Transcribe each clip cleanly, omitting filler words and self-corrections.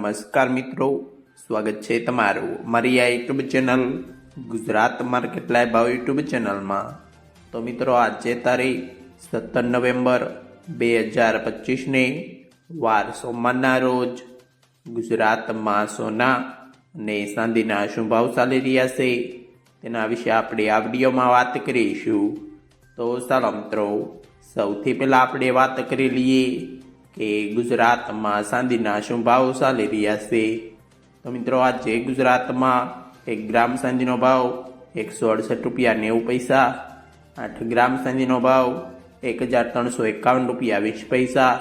નમસ્કાર મિત્રો, સ્વાગત છે તમારું મારી આ YouTube channel Gujarat market live ભાવ યુટ્યુબ ચેનલમાં। તો મિત્રો આજે તારીખ 17 નવેમ્બર 2025ને વાર સોમવારના રોજ ગુજરાતમાં સોના અને ચાંદીના શું ભાવ ચાલી રહ્યા છે તેના વિશે આપણે આ વિડીયોમાં વાત કરીશું। તો ચાલો મિત્રો સૌથી પહેલાં આપણે વાત કરી લઈએ કે ગુજરાતમાં ચાંદીના શું ભાવ ચાલી રહ્યા છે। તો મિત્રો આજે ગુજરાતમાં 1 ગ્રામ ચાંદીનો ભાવ 168 રૂપિયા 90 પૈસા, 8 ગ્રામ ચાંદીનો ભાવ 1351 રૂપિયા 20 પૈસા,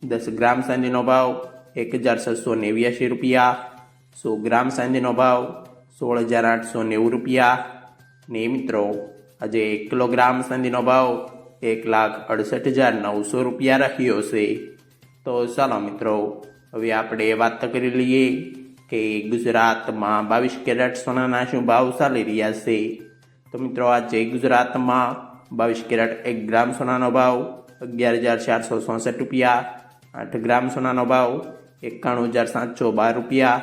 10 ગ્રામ ચાંદીનો ભાવ 1689 રૂપિયા, 100 ગ્રામ ચાંદીનો ભાવ 16890 રૂપિયા ને મિત્રો આજે 1 કિલોગ્રામ ચાંદીનો ભાવ 1,68,900 રૂપિયા રહ્યો છે। તો ચાલો મિત્રો હવે આપણે વાત કરી લઈએ કે ગુજરાતમાં 22 કેરેટ સોનાના શું ભાવ ચાલી રહ્યા છે। તો મિત્રો આજે ગુજરાતમાં 22 કેરેટ 1 ગ્રામ સોનાનો ભાવ 11,466 રૂપિયા, 8 ગ્રામ સોનાનો ભાવ 91,712 રૂપિયા,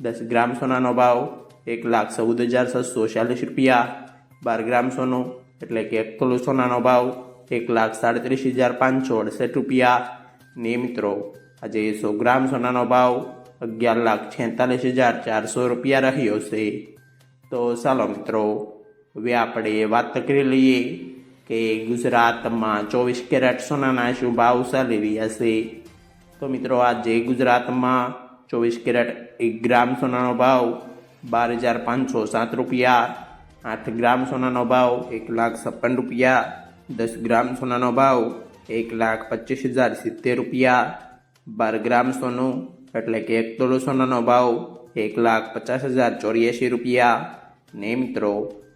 10 ગ્રામ સોનાનો ભાવ 1,14,640 રૂપિયા, 12 ગ્રામ સોનું એટલે કે 1 તોલો સોનાનો ભાવ 1,37,568 રૂપિયા ને મિત્રો આજે 100 ગ્રામ સોનાનો ભાવ 11,46,400 રૂપિયા રહ્યો છે। તો ચાલો મિત્રો હવે આપણે વાત કરી લઈએ કે ગુજરાતમાં 24 કેરેટ સોનાના શું ભાવ ચાલી રહ્યા છે। તો મિત્રો આજે ગુજરાતમાં 24 કેરેટ 1 ગ્રામ સોનાનો ભાવ 12,507 રૂપિયા, 8 ગ્રામ સોનાનો ભાવ 1,56,000 રૂપિયા, 10 ગ્રામ સોનાનો ભાવ 1,25,070 રૂપિયા, 12 ગ્રામ સોનું એટલે કે 1 તોલો સોનાનો ભાવ 1,50,084 રૂપિયા ને મિત્રો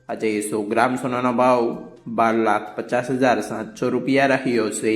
આજે 100 ગ્રામ સોનાનો ભાવ 12,50,700 રૂપિયા રહ્યો છે।